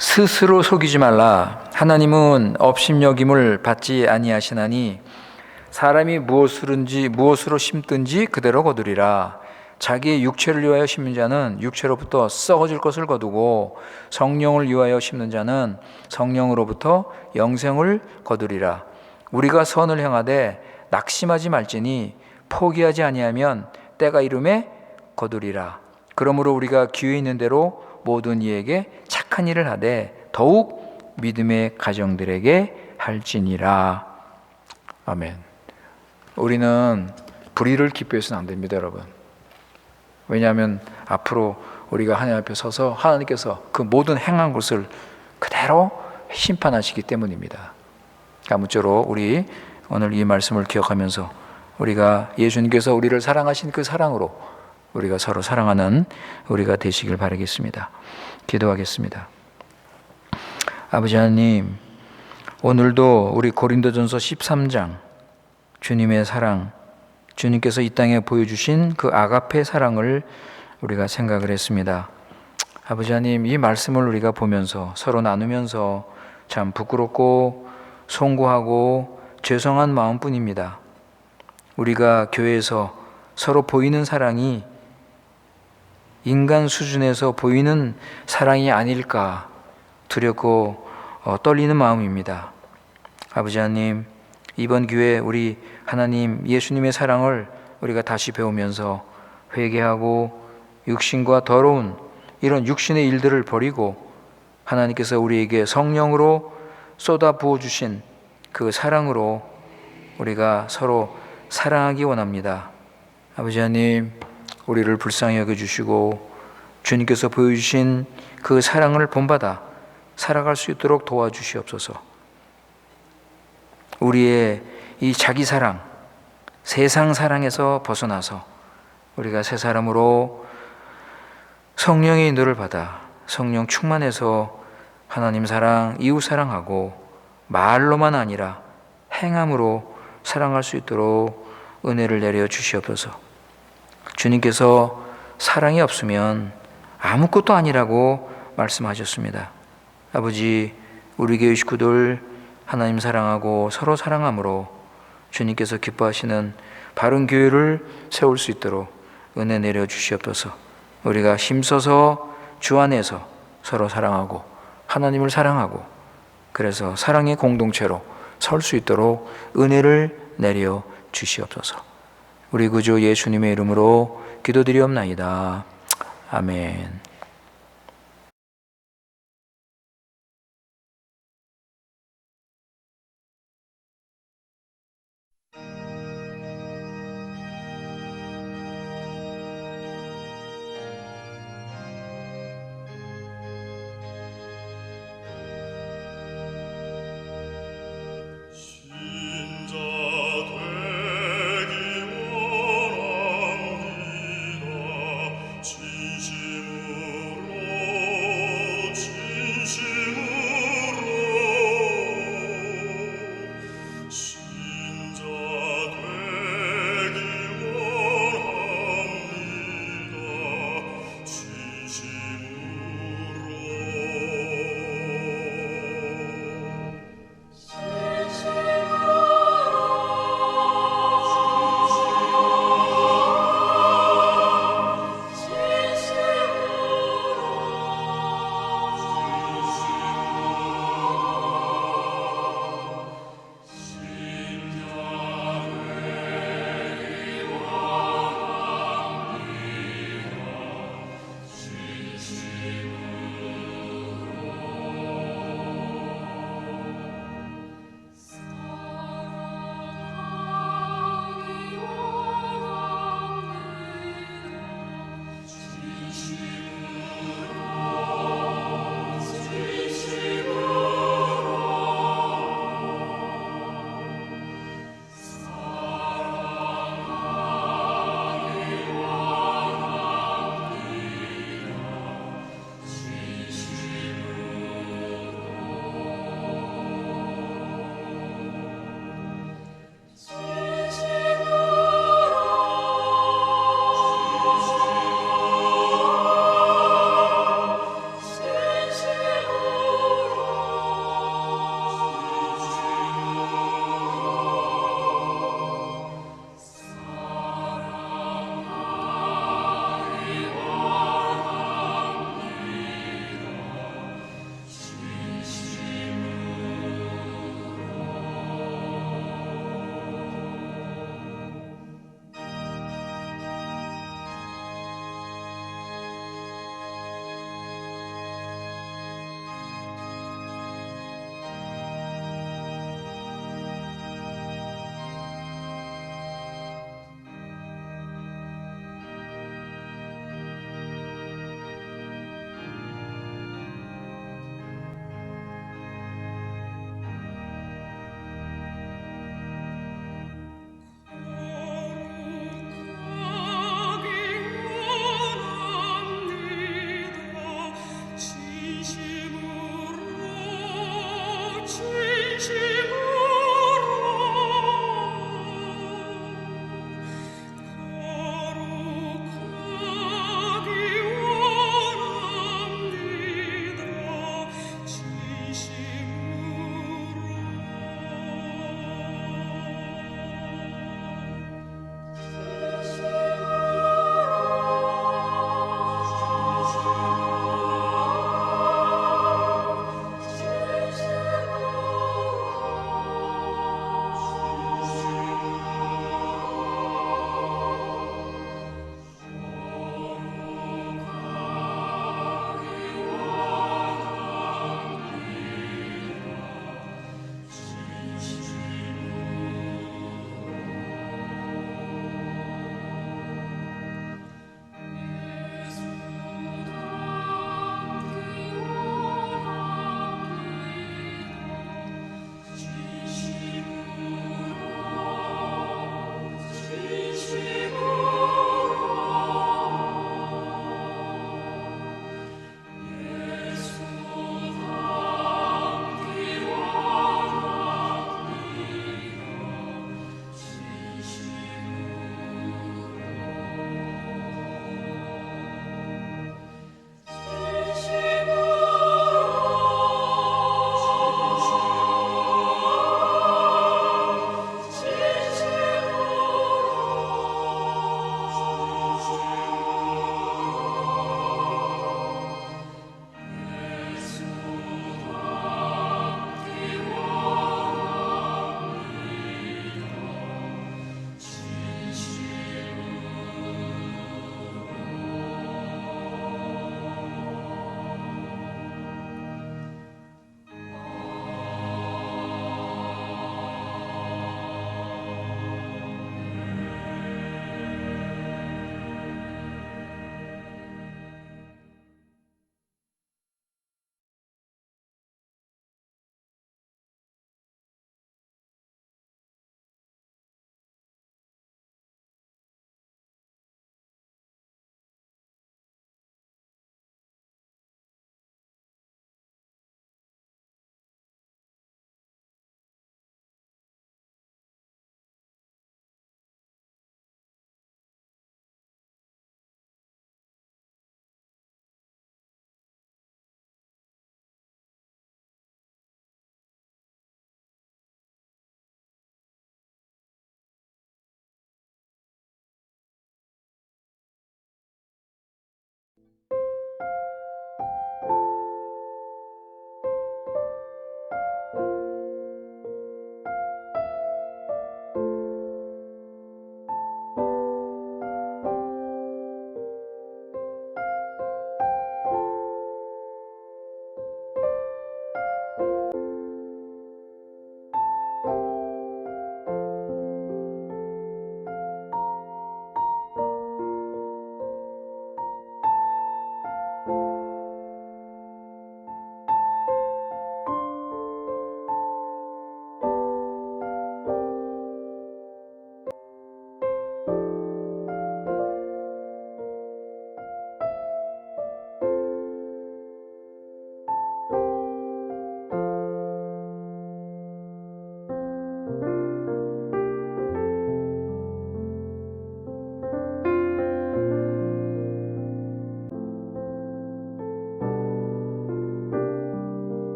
스스로 속이지 말라. 하나님은 업심여김을 받지 아니하시나니 사람이 무엇으로 심든지 그대로 거두리라. 자기의 육체를 위하여 심는 자는 육체로부터 썩어질 것을 거두고, 성령을 위하여 심는 자는 성령으로부터 영생을 거두리라. 우리가 선을 행하되 낙심하지 말지니 포기하지 아니하면 때가 이름에 거두리라. 그러므로 우리가 기회 있는 대로 모든 이에게 착한 일을 하되 더욱 믿음의 가정들에게 할지니라. 아멘. 우리는 불의를 기뻐해서는 안 됩니다, 여러분. 왜냐하면 앞으로 우리가 하나님 앞에 서서 하나님께서 그 모든 행한 것을 그대로 심판하시기 때문입니다. 아무쪼록 우리 오늘 이 말씀을 기억하면서 우리가 예수님께서 우리를 사랑하신 그 사랑으로 우리가 서로 사랑하는 우리가 되시길 바라겠습니다. 기도하겠습니다. 아버지 하나님, 오늘도 우리 고린도전서 13장 주님의 사랑, 주님께서 이 땅에 보여주신 그 아가페 사랑을 우리가 생각을 했습니다. 아버지 하나님, 이 말씀을 우리가 보면서 서로 나누면서 참 부끄럽고 송구하고 죄송한 마음뿐입니다. 우리가 교회에서 서로 보이는 사랑이 인간 수준에서 보이는 사랑이 아닐까 두렵고 떨리는 마음입니다. 아버지 하나님, 이번 기회에 우리 하나님 예수님의 사랑을 우리가 다시 배우면서 회개하고 육신과 더러운 이런 육신의 일들을 버리고 하나님께서 우리에게 성령으로 쏟아 부어주신 그 사랑으로 우리가 서로 사랑하기 원합니다. 아버지 하나님, 우리를 불쌍히 여겨주시고 주님께서 보여주신 그 사랑을 본받아 살아갈 수 있도록 도와주시옵소서. 우리의 이 자기 사랑, 세상 사랑에서 벗어나서 우리가 새 사람으로 성령의 인도를 받아 성령 충만해서 하나님 사랑, 이웃 사랑하고 말로만 아니라 행함으로 사랑할 수 있도록 은혜를 내려 주시옵소서. 주님께서 사랑이 없으면 아무것도 아니라고 말씀하셨습니다. 아버지, 우리 교회 식구들 하나님 사랑하고 서로 사랑함으로 주님께서 기뻐하시는 바른 교회를 세울 수 있도록 은혜 내려 주시옵소서. 우리가 힘써서 주 안에서 서로 사랑하고 하나님을 사랑하고 그래서 사랑의 공동체로 설 수 있도록 은혜를 내려 주시옵소서. 우리 구주 예수님의 이름으로 기도드리옵나이다. 아멘.